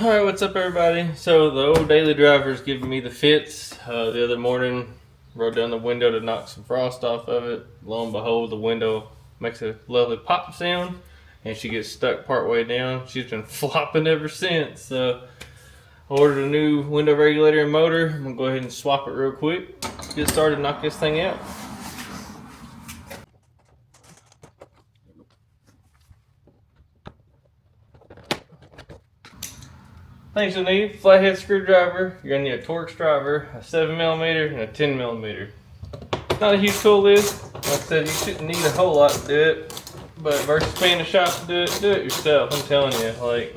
Alright, what's up everybody? So the old daily driver is giving me the fits. The other morning, rode down the window to knock some frost off of it. Lo and behold, the window makes a lovely pop sound and she gets stuck part way down. She's been flopping ever since. So I ordered a new window regulator and motor. I'm gonna go ahead and swap it real quick. Get started and knock this thing out. Things you'll need: flathead screwdriver. You're gonna need a Torx driver, a 7mm, and a 10mm. Not a huge tool list. Like I said, you shouldn't need a whole lot to do it. But versus paying a shop to do it yourself. I'm telling you, like,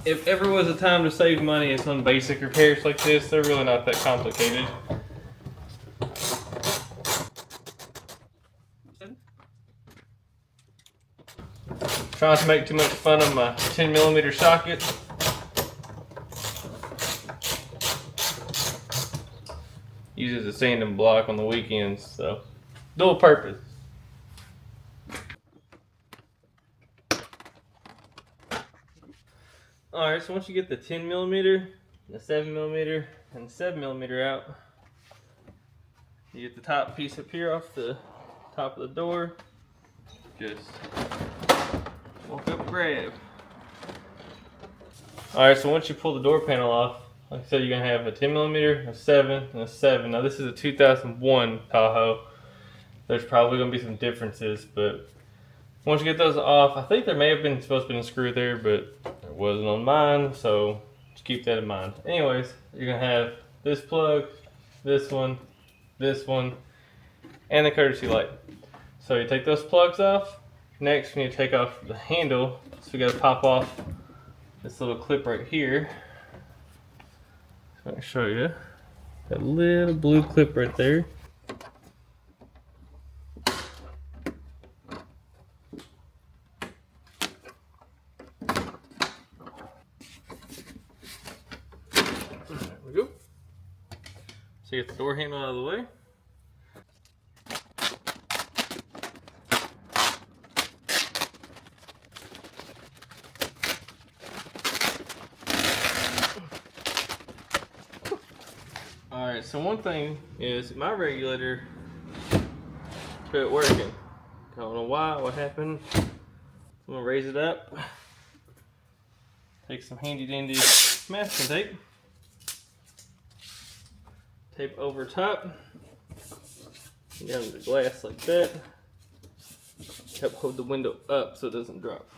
if ever was a time to save money, it's on basic repairs like this. They're really not that complicated. Trying to make too much fun of my 10mm socket. Uses a sanding block on the weekends, so dual purpose. Alright, so once you get the 10mm, the 7mm, and the 7mm out, you get the top piece up here off the top of the door. Just walk up, grab. Alright, so once you pull the door panel off, like I said, you're going to have a 10mm, a 7, and a 7. Now this is a 2001 Tahoe. There's probably going to be some differences, but once you get those off, I think there may have been supposed to be a screw there, but there wasn't on mine, so just keep that in mind. Anyways, you're going to have this plug, this one, and the courtesy light. So you take those plugs off. Next, we need to take off the handle, so we got to pop off this little clip right here. So I can show you that little blue clip right there. There we go. So you get the door handle out of the way. Alright, so one thing is my regulator quit working. I don't know why, what happened. I'm gonna raise it up. Take some handy dandy masking tape. Tape over top. Down the glass like that. Help hold the window up so it doesn't drop.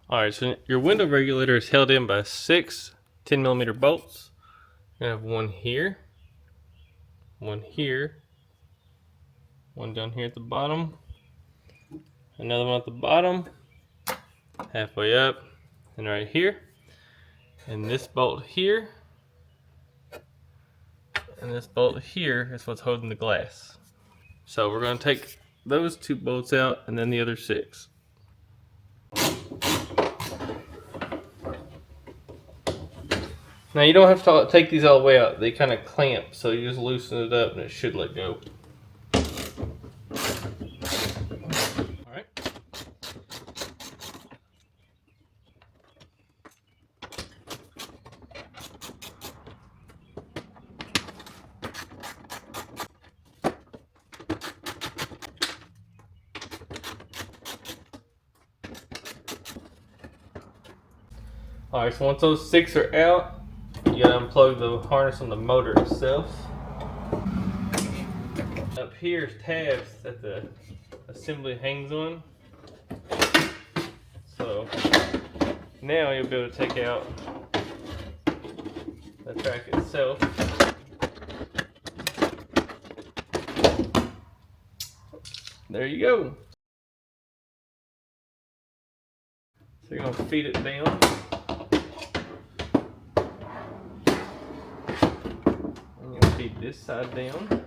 Alright, so your window regulator is held in by 6 10mm bolts. You have one here, one here, one down here at the bottom, another one at the bottom, halfway up, and right here, and this bolt here, and this bolt here is what's holding the glass. So we're going to take those 2 bolts out and then the other 6. Now you don't have to take these all the way out. They kind of clamp, so you just loosen it up and it should let go. Alright. Alright, so once those 6 are out, you gotta unplug the harness on the motor itself. Up here is tabs that the assembly hangs on. So now you'll be able to take out the track itself. There you go. So you're gonna feed it down. Feed this side down.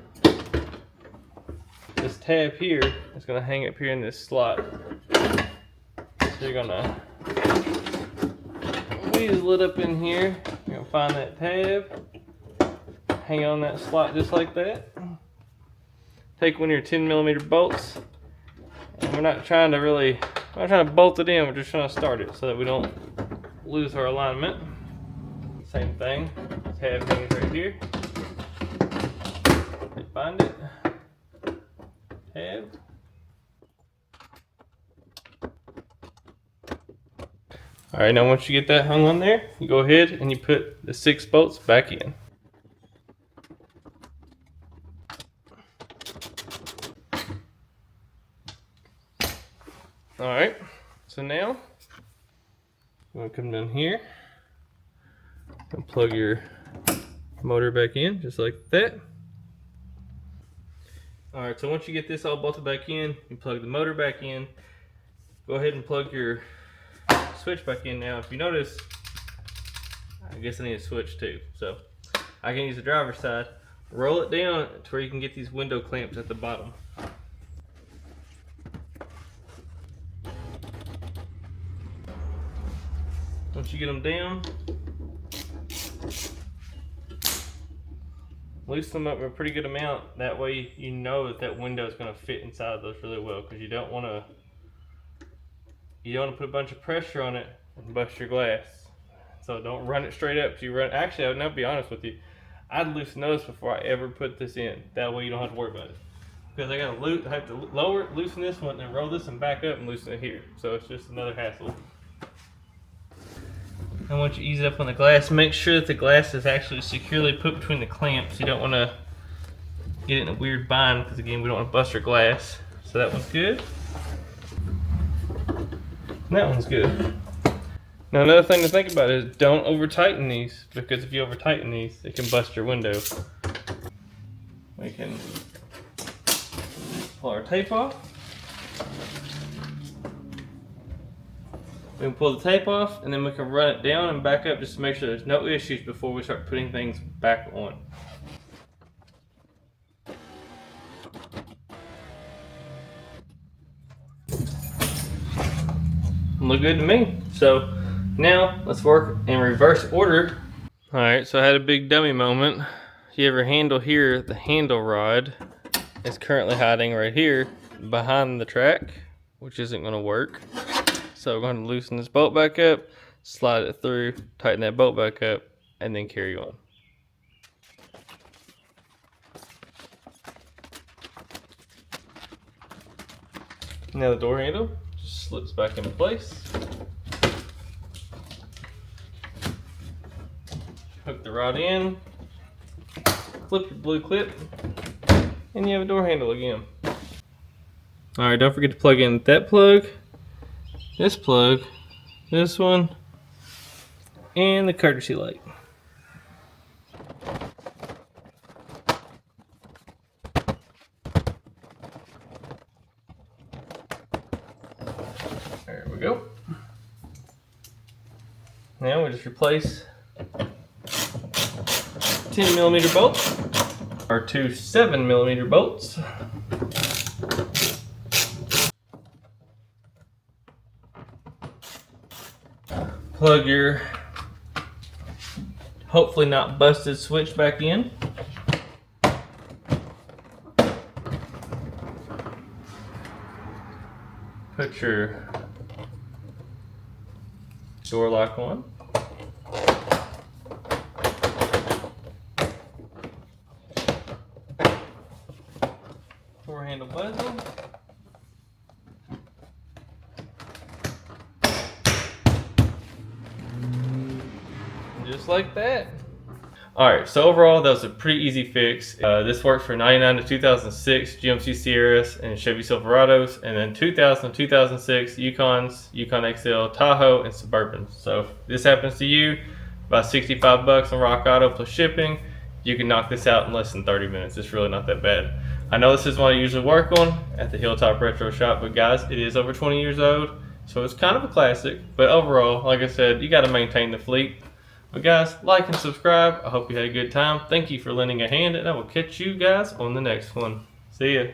This tab here is going to hang up here in this slot. So you're going to weasel it up in here. You're going to find that tab, hang on that slot just like that. Take one of your 10mm bolts, and we're not trying to really I'm not trying to bolt it in, we're just trying to start it so that we don't lose our alignment. Same thing, tab hangs right here. Find it, tab. Alright, now once you get that hung on there, you go ahead and you put the 6 bolts back in. Alright, so now you want to come down here and plug your motor back in, just like that. Alright, so once you get this all bolted back in, you plug the motor back in. Go ahead and plug your switch back in now. If you notice, I guess I need a switch too. So I can use the driver's side, roll it down to where you can get these window clamps at the bottom. Once you get them down, loosen them up a pretty good amount. That way you know that that window is going to fit inside of those really well, because you don't want to put a bunch of pressure on it and bust your glass. So don't run it straight up. Actually, I would not be honest with you. I'd loosen those before I ever put this in. That way you don't have to worry about it. Because I have to lower it, loosen this one, then roll this one back up and loosen it here. So it's just another hassle. And once you ease it up on the glass, make sure that the glass is actually securely put between the clamps. You don't want to get it in a weird bind, because again, we don't want to bust our glass. So that one's good. And that one's good. Now another thing to think about is don't over tighten these, because if you over tighten these, it can bust your window. We can pull our tape off. We can pull the tape off, and then we can run it down and back up just to make sure there's no issues before we start putting things back on. Look good to me. So now let's work in reverse order. Alright, so I had a big dummy moment. If you ever handle here, the handle rod is currently hiding right here behind the track, which isn't going to work. So we're going to loosen this bolt back up, slide it through, tighten that bolt back up, and then carry on. Now the door handle just slips back into place. Hook the rod in, flip your blue clip, and you have a door handle again. Alright, don't forget to plug in that plug, this plug, this one, and the courtesy light. There we go. Now we just replace 10mm bolts, or 2 7mm bolts. Plug your hopefully not busted switch back in. Put your door lock on. Door handle bezel. Just like that. Alright, so overall that was a pretty easy fix. This worked for 99 to 2006 GMC Sierras and Chevy Silverados, and then 2000 to 2006 Yukons, Yukon XL, Tahoe, and Suburbans. So if this happens to you, about 65 bucks on Rock Auto plus shipping, you can knock this out in less than 30 minutes. It's really not that bad. I know this is what I usually work on at the Hilltop Retro Shop, but guys, it is over 20 years old, so it's kind of a classic. But overall, like I said, you got to maintain the fleet. But guys, like and subscribe. I hope you had a good time. Thank you for lending a hand, and I will catch you guys on the next one. See ya.